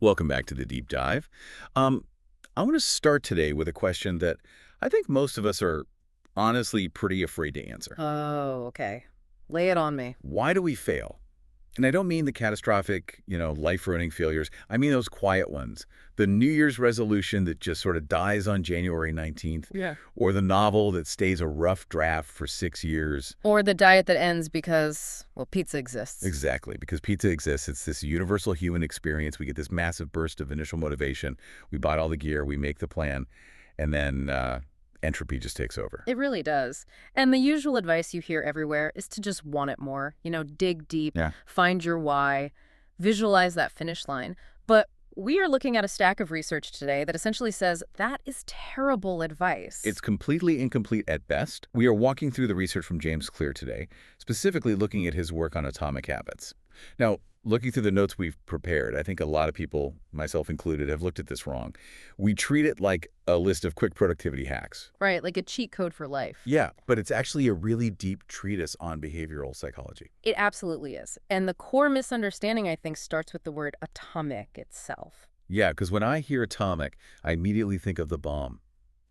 Welcome back to the deep dive. Um, I want to start today with a question that I think most of us are honestly pretty afraid to answer. Oh, okay. Lay it on me. Why do we fail? And I don't mean the catastrophic, life-ruining failures. I mean those quiet ones. The New Year's resolution that just sort of dies on January 19th, Yeah. or the novel that stays a rough draft for 6 years. Or the diet that ends because, well, pizza exists. Exactly, because pizza exists. It's this universal human experience. We get this massive burst of initial motivation. We buy all the gear, we make the plan, and then entropy just takes over. It really does. And the usual advice you hear everywhere is to just want it more. Dig deep, Yeah. find your why, visualize that finish line. But we are looking at a stack of research today that essentially says that is terrible advice. It's completely incomplete at best. We are walking through the research from James Clear today, specifically looking at his work on atomic habits. Now, looking through the notes we've prepared, I think a lot of people, myself included, have looked at this wrong. We treat it like a list of quick productivity hacks. Right, like a cheat code for life. Yeah, but it's actually a really deep treatise on behavioral psychology. It absolutely is. And the core misunderstanding, I think, starts with the word atomic itself. Yeah, because when I hear atomic, I immediately think of the bomb.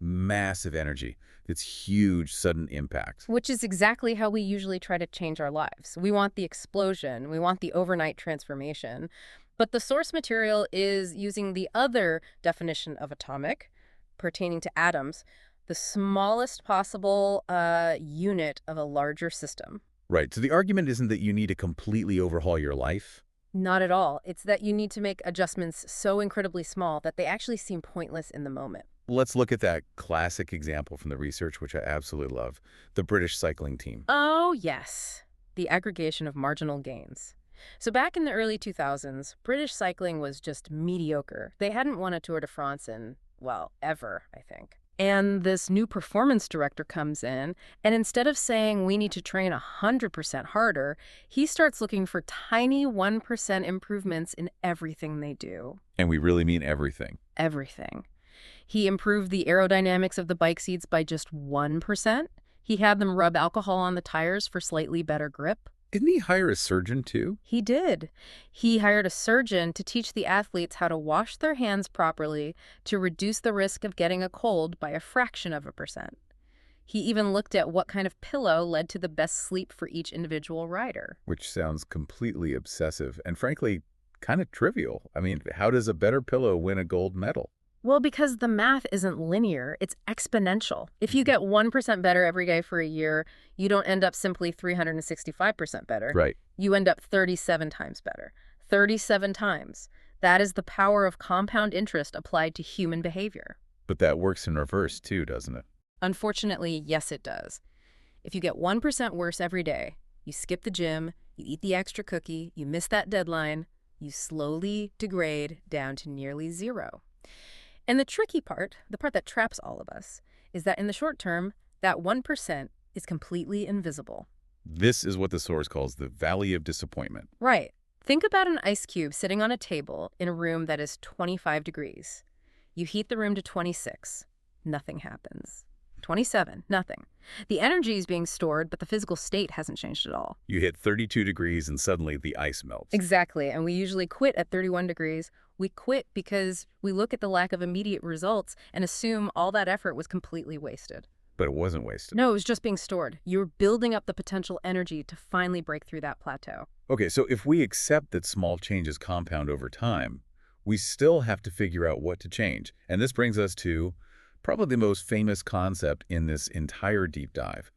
Massive energy. It's huge, sudden impact. Which is exactly how we usually try to change our lives. We want the explosion, we want the overnight transformation. But the source material is using the other definition of atomic, pertaining to atoms, the smallest possible unit of a larger system. Right, so the argument isn't that you need to completely overhaul your life. Not at all. It's that you need to make adjustments so incredibly small that they actually seem pointless in the moment. Let's look at that classic example from the research, which I absolutely love, the British cycling team. Oh, yes. The aggregation of marginal gains. So back in the early 2000s, British cycling was just mediocre. They hadn't won a Tour de France in, well, ever, I think. And this new performance director comes in, and instead of saying we need to train 100% harder, he starts looking for tiny 1% improvements in everything they do. And we really mean everything. Everything. He improved the aerodynamics of the bike seats by just 1%. He had them rub alcohol on the tires for slightly better grip. Didn't he hire a surgeon, too? He did. He hired a surgeon to teach the athletes how to wash their hands properly to reduce the risk of getting a cold by a fraction of a percent. He even looked at what kind of pillow led to the best sleep for each individual rider. Which sounds completely obsessive and, frankly, kind of trivial. I mean, how does a better pillow win a gold medal? Well, because the math isn't linear, it's exponential. If you get 1% better every day for a year, you don't end up simply 365% better. Right. You end up 37 times better. 37 times. That is the power of compound interest applied to human behavior. But that works in reverse, too, doesn't it? Unfortunately, yes, it does. If you get 1% worse every day, you skip the gym, you eat the extra cookie, you miss that deadline, you slowly degrade down to nearly zero. And the tricky part, the part that traps all of us, is that in the short term, that 1% is completely invisible. This is what the source calls the valley of disappointment. Right. Think about an ice cube sitting on a table in a room that is 25 degrees. You heat the room to 26. Nothing happens. 27. Nothing. The energy is being stored, but the physical state hasn't changed at all. You hit 32 degrees and suddenly the ice melts. Exactly. And we usually quit at 31 degrees. We quit because we look at the lack of immediate results and assume all that effort was completely wasted. But it wasn't wasted. No, it was just being stored. You're building up the potential energy to finally break through that plateau. Okay, so if we accept that small changes compound over time, we still have to figure out what to change. And this brings us to probably the most famous concept in this entire deep dive.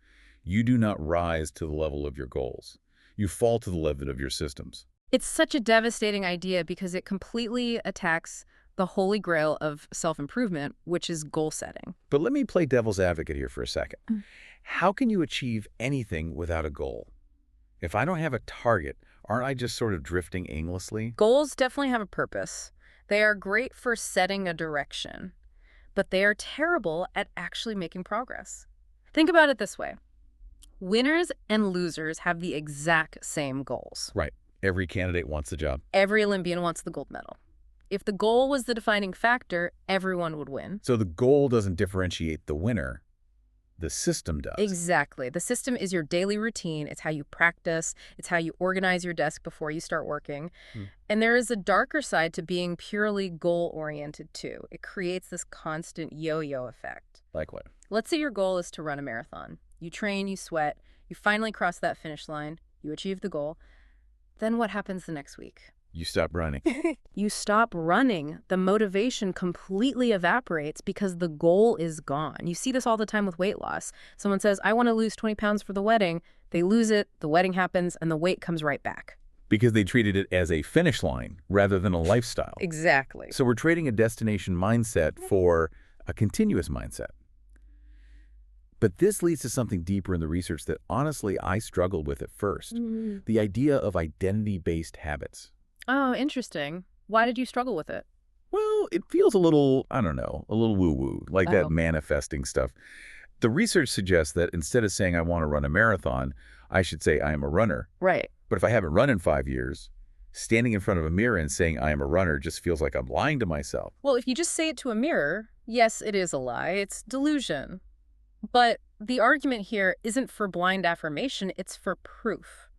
You do not rise to the level of your goals. You fall to the level of your systems. It's such a devastating idea because it completely attacks the holy grail of self-improvement, which is goal setting. But let me play devil's advocate here for a second. How can you achieve anything without a goal? If I don't have a target, aren't I just sort of drifting aimlessly? Goals definitely have a purpose. They are great for setting a direction, but they are terrible at actually making progress. Think about it this way. Winners and losers have the exact same goals. Right. Every candidate wants the job. Every Olympian wants the gold medal. If the goal was the defining factor, everyone would win. So the goal doesn't differentiate the winner. The system does. Exactly. The system is your daily routine. It's how you practice. It's how you organize your desk before you start working. Hmm. And there is a darker side to being purely goal-oriented too. It creates this constant yo-yo effect. Like what? Let's say your goal is to run a marathon. You train, you sweat, you finally cross that finish line, you achieve the goal. Then what happens the next week? You stop running. You stop running. The motivation completely evaporates because the goal is gone. You see this all the time with weight loss. Someone says, I want to lose 20 pounds for the wedding. They lose it, the wedding happens, and the weight comes right back. Because they treated it as a finish line rather than a lifestyle. Exactly. So we're trading a destination mindset for a continuous mindset. But this leads to something deeper in the research that honestly I struggled with at first. The idea of identity-based habits. Oh, interesting. Why did you struggle with it? Well, it feels a little, I don't know, a little woo-woo, like that Oh. manifesting stuff. The research suggests that instead of saying I want to run a marathon, I should say I am a runner. Right. But if I haven't run in 5 years, standing in front of a mirror and saying I am a runner just feels like I'm lying to myself. Well, if you just say it to a mirror, yes, it is a lie. It's delusion. But the argument here isn't for blind affirmation, it's for proof.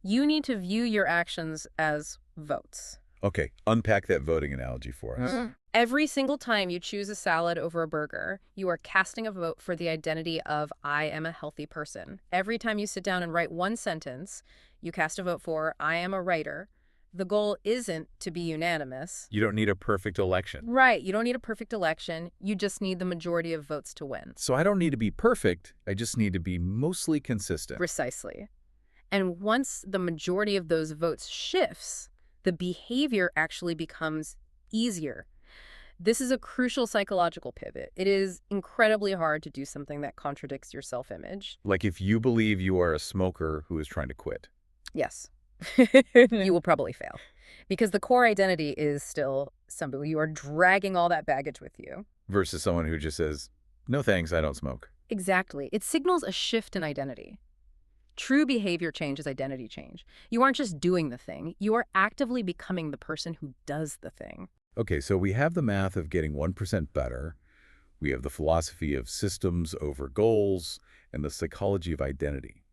You need to view your actions as votes. Okay, unpack that voting analogy for us. Every single time you choose a salad over a burger, you are casting a vote for the identity of I am a healthy person. Every time you sit down and write one sentence, you cast a vote for I am a writer. The goal isn't to be unanimous. You don't need a perfect election. Right, you don't need a perfect election. You just need the majority of votes to win. So I don't need to be perfect. I just need to be mostly consistent. Precisely. And once the majority of those votes shifts, the behavior actually becomes easier. This is a crucial psychological pivot. It is incredibly hard to do something that contradicts your self-image. Like if you believe you are a smoker who is trying to quit. Yes. You will probably fail. Because the core identity is still somebody. You are dragging all that baggage with you. Versus someone who just says, no thanks, I don't smoke. Exactly. It signals a shift in identity. True behavior change is identity change. You aren't just doing the thing. You are actively becoming the person who does the thing. Okay, so we have the math of getting 1% better. We have the philosophy of systems over goals and the psychology of identity.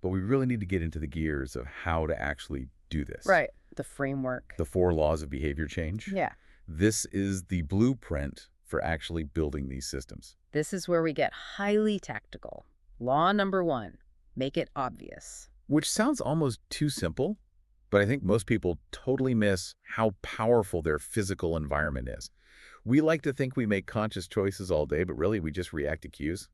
But we really need to get into the gears of how to actually do this. Right. The framework. The 4 laws of behavior change. Yeah. This is the blueprint for actually building these systems. This is where we get highly tactical. Law number 1, make it obvious. Which sounds almost too simple, but I think most people totally miss how powerful their physical environment is. We like to think we make conscious choices all day, but really we just react to cues.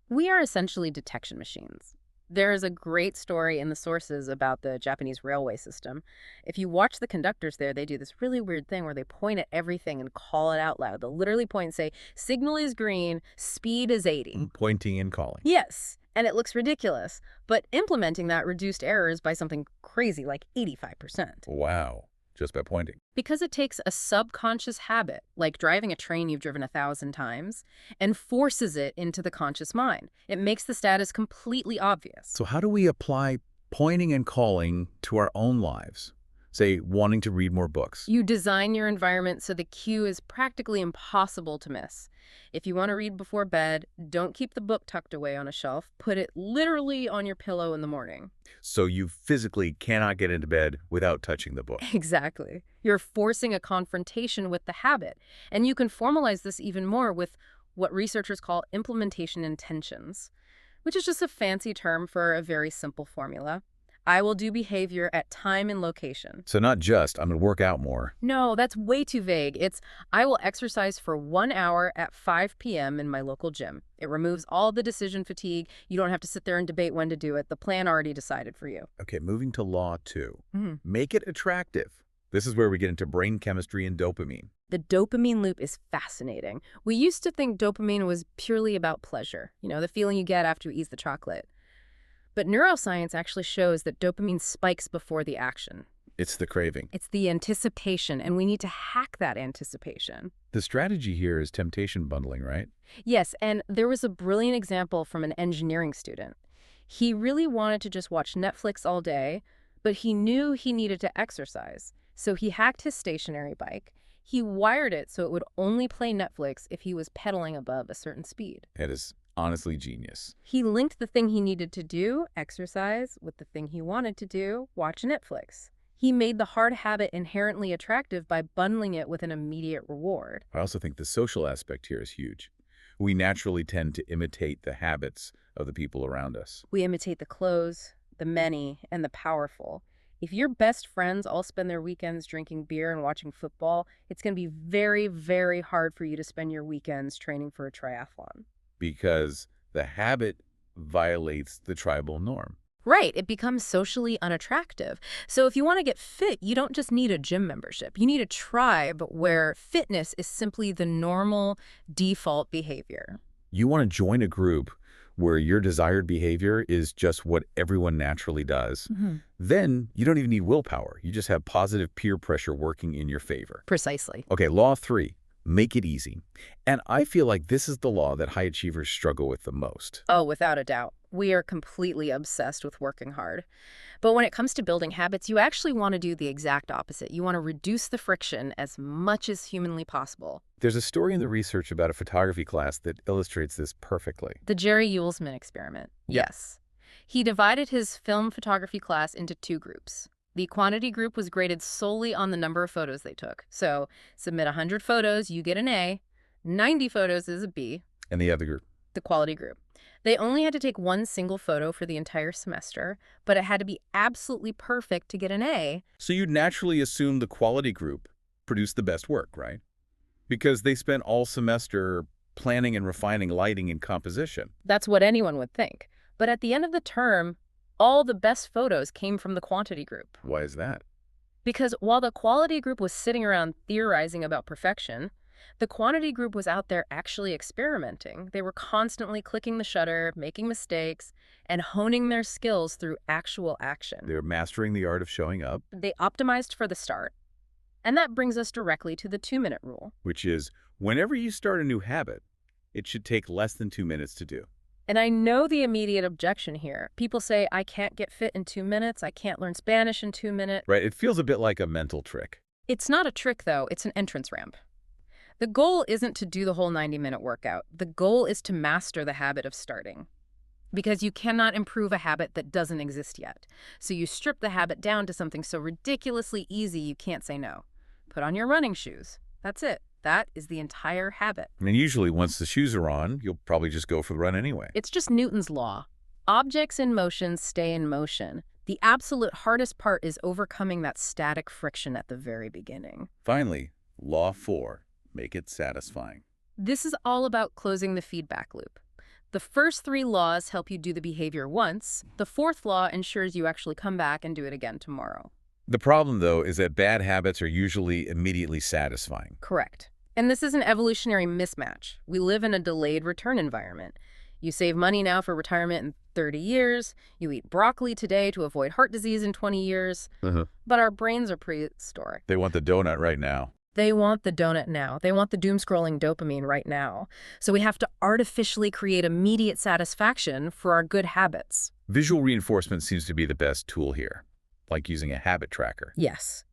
We are essentially detection machines. There is a great story in the sources about the Japanese railway system. If you watch the conductors there, they do this really weird thing where they point at everything and call it out loud. They'll literally point and say, signal is green, speed is 80. Pointing and calling. Yes, and it looks ridiculous, but implementing that reduced errors by something crazy like 85%. Wow, just by pointing. Because it takes a subconscious habit, like driving a train you've driven 1,000 times, and forces it into the conscious mind. It makes the status completely obvious. So how do we apply pointing and calling to our own lives? Say, wanting to read more books. You design your environment so the cue is practically impossible to miss. If you want to read before bed, don't keep the book tucked away on a shelf. Put it literally on your pillow in the morning. So you physically cannot get into bed without touching the book. Exactly. You're forcing a confrontation with the habit. And you can formalize this even more with what researchers call implementation intentions, which is just a fancy term for a very simple formula. I will do behavior at time and location. So not just, I'm going to work out more. No, that's way too vague. It's, I will exercise for 1 hour at 5 p.m. in my local gym. It removes all the decision fatigue. You don't have to sit there and debate when to do it. The plan already decided for you. Okay, moving to law 2. Make it attractive. This is where we get into brain chemistry and dopamine. The dopamine loop is fascinating. We used to think dopamine was purely about pleasure, the feeling you get after you eat the chocolate. But neuroscience actually shows that dopamine spikes before the action. It's the craving. It's the anticipation, and we need to hack that anticipation. The strategy here is temptation bundling, right? Yes, and there was a brilliant example from an engineering student. He really wanted to just watch Netflix all day, but he knew he needed to exercise. So he hacked his stationary bike. He wired it so it would only play Netflix if he was pedaling above a certain speed. And his Honestly, genius. He linked the thing he needed to do, exercise, with the thing he wanted to do, watch Netflix. He made the hard habit inherently attractive by bundling it with an immediate reward. I also think the social aspect here is huge. We naturally tend to imitate the habits of the people around us. We imitate the clothes, the many, and the powerful. If your best friends all spend their weekends drinking beer and watching football, it's going to be very, very hard for you to spend your weekends training for a triathlon. Because the habit violates the tribal norm. Right, it becomes socially unattractive. So if you want to get fit, you don't just need a gym membership. You need a tribe where fitness is simply the normal default behavior. You want to join a group where your desired behavior is just what everyone naturally does. Then you don't even need willpower. You just have positive peer pressure working in your favor. Precisely. Okay, law 3, make it easy. And I feel like this is the law that high achievers struggle with the most. Oh, without a doubt. We are completely obsessed with working hard. But when it comes to building habits, you actually want to do the exact opposite. You want to reduce the friction as much as humanly possible. There's a story in the research about a photography class that illustrates this perfectly. The Jerry Uelsman experiment. Yeah. Yes. He divided his film photography class into 2 groups. The quantity group was graded solely on the number of photos they took. So submit 100 photos, you get an A. 90 photos is a B. And the other group? The quality group. They only had to take 1 single photo for the entire semester, but it had to be absolutely perfect to get an A. So you'd naturally assume the quality group produced the best work, right? Because they spent all semester planning and refining lighting and composition. That's what anyone would think. But at the end of the term, all the best photos came from the quantity group. Why is that? Because while the quality group was sitting around theorizing about perfection, the quantity group was out there actually experimenting. They were constantly clicking the shutter, making mistakes, and honing their skills through actual action. They're mastering the art of showing up, They optimized for the start. And that brings us directly to the 2-minute rule. which is whenever you start a new habit, it should take less than 2 minutes to do. And I know the immediate objection here. People say, I can't get fit in 2 minutes. I can't learn Spanish in 2 minutes. Right? It feels a bit like a mental trick. It's not a trick, though. It's an entrance ramp. The goal isn't to do the whole 90-minute workout. The goal is to master the habit of starting. Because you cannot improve a habit that doesn't exist yet. So you strip the habit down to something so ridiculously easy you can't say no. Put on your running shoes. That's it. That is the entire habit. I mean, usually once the shoes are on, you'll probably just go for the run anyway. It's just Newton's law. Objects in motion stay in motion. The absolute hardest part is overcoming that static friction at the very beginning. Finally, law 4, make it satisfying. This is all about closing the feedback loop. The first 3 laws help you do the behavior once. The 4th law ensures you actually come back and do it again tomorrow. The problem, though, is that bad habits are usually immediately satisfying. Correct. And this is an evolutionary mismatch. We live in a delayed return environment. You save money now for retirement in 30 years. You eat broccoli today to avoid heart disease in 20 years. But our brains are prehistoric. They want the donut right now. They want the donut now. They want the doom-scrolling dopamine right now. So we have to artificially create immediate satisfaction for our good habits. Visual reinforcement seems to be the best tool here, like using a habit tracker. Yes.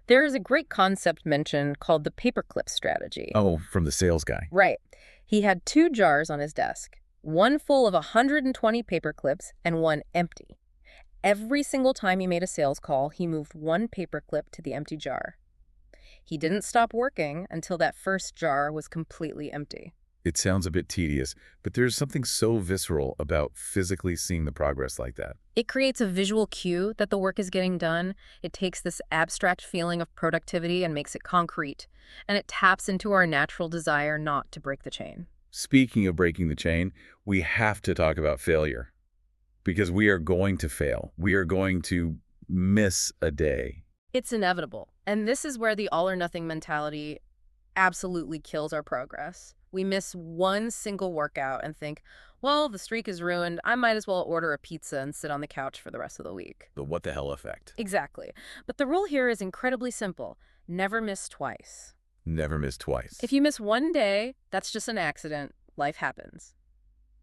There is a great concept mentioned called the paperclip strategy. Oh, from the sales guy. Right. He had 2 jars on his desk, one full of 120 paper clips and one empty. Every single time he made a sales call, he moved one paper clip to the empty jar. He didn't stop working until that first jar was completely empty. It sounds a bit tedious, but there's something so visceral about physically seeing the progress like that. It creates a visual cue that the work is getting done. It takes this abstract feeling of productivity and makes it concrete. And it taps into our natural desire not to break the chain. Speaking of breaking the chain, we have to talk about failure. Because we are going to fail. We are going to miss a day. It's inevitable. And this is where the all-or-nothing mentality absolutely kills our progress. We miss one single workout and think, well, the streak is ruined. I might as well order a pizza and sit on the couch for the rest of the week. The what the hell effect. Exactly. But the rule here is incredibly simple. Never miss twice. Never miss twice. If you miss one day, that's just an accident. Life happens.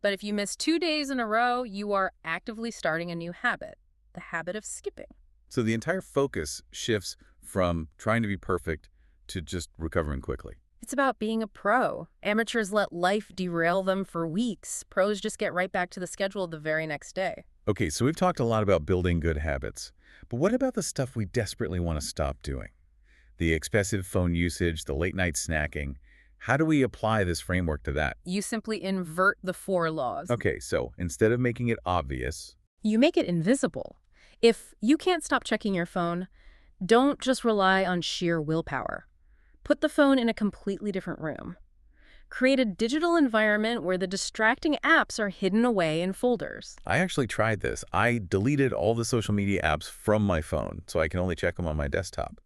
But if you miss 2 days in a row, you are actively starting a new habit, the habit of skipping. So the entire focus shifts from trying to be perfect to just recovering quickly. It's about being a pro. Amateurs let life derail them for weeks. Pros just get right back to the schedule the very next day. Okay, so we've talked a lot about building good habits. But what about the stuff we desperately want to stop doing? The excessive phone usage, the late-night snacking. How do we apply this framework to that? You simply invert the four laws. Okay, so instead of making it obvious, You make it invisible. If you can't stop checking your phone, don't just rely on sheer willpower. Put the phone in a completely different room. Create a digital environment where the distracting apps are hidden away in folders. I actually tried this. I deleted all the social media apps from my phone, so I can only check them on my desktop.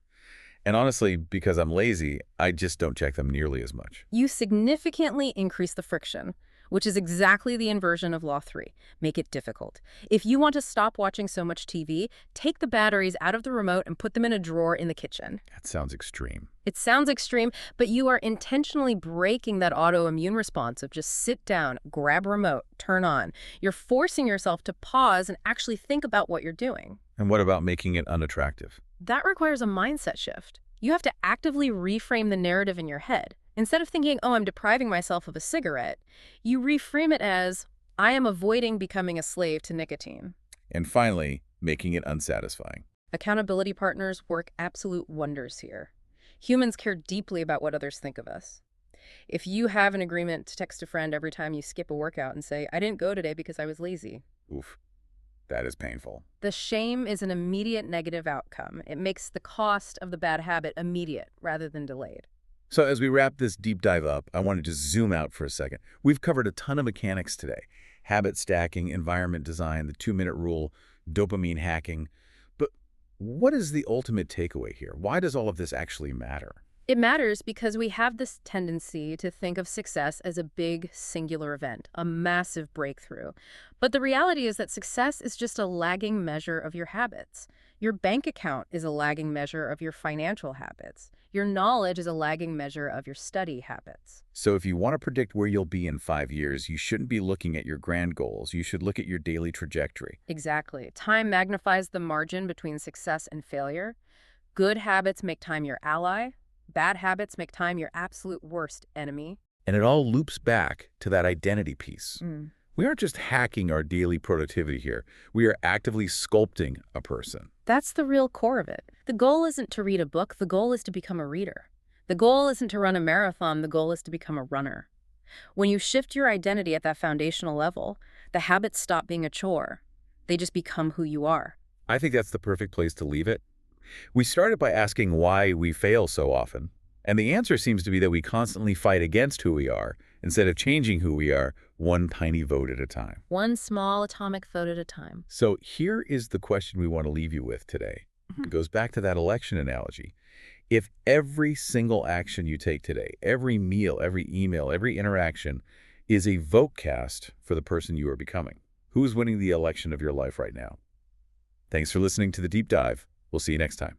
And honestly, because I'm lazy, I just don't check them nearly as much. You significantly increase the friction, which is exactly the inversion of Law 3. Make it difficult. If you want to stop watching so much TV, take the batteries out of the remote and put them in a drawer in the kitchen. That sounds extreme. It sounds extreme, but you are intentionally breaking that autoimmune response of just sit down, grab a remote, turn on. You're forcing yourself to pause and actually think about what you're doing. And what about making it unattractive? That requires a mindset shift. You have to actively reframe the narrative in your head. Instead of thinking, oh, I'm depriving myself of a cigarette, you reframe it as, I am avoiding becoming a slave to nicotine. And finally, making it unsatisfying. Accountability partners work absolute wonders here. Humans care deeply about what others think of us. If you have an agreement to text a friend every time you skip a workout and say, I didn't go today because I was lazy, Oof, that is painful. the shame is an immediate negative outcome. It makes the cost of the bad habit immediate rather than delayed. So as we wrap this deep dive up, I want to just zoom out for a second. We've covered a ton of mechanics today. Habit stacking, environment design, the 2-minute rule, dopamine hacking. But what is the ultimate takeaway here? Why does all of this actually matter? It matters because we have this tendency to think of success as a big, singular event, a massive breakthrough. But the reality is that success is just a lagging measure of your habits. Your bank account is a lagging measure of your financial habits. Your knowledge is a lagging measure of your study habits. So if you want to predict where you'll be in 5 years, you shouldn't be looking at your grand goals. You should look at your daily trajectory. Exactly. Time magnifies the margin between success and failure. Good habits make time your ally. Bad habits make time your absolute worst enemy. And it all loops back to that identity piece. We aren't just hacking our daily productivity here. We are actively sculpting a person. That's the real core of it. The goal isn't to read a book. The goal is to become a reader. The goal isn't to run a marathon. The goal is to become a runner. When you shift your identity at that foundational level, the habits stop being a chore. They just become who you are. I think that's the perfect place to leave it. We started by asking why we fail so often. And the answer seems to be that we constantly fight against who we are instead of changing who we are one tiny vote at a time. One small atomic vote at a time. So here is the question we want to leave you with today. It goes back to that election analogy. If every single action you take today, every meal, every email, every interaction is a vote cast for the person you are becoming, who's winning the election of your life right now? Thanks for listening to The Deep Dive. We'll see you next time.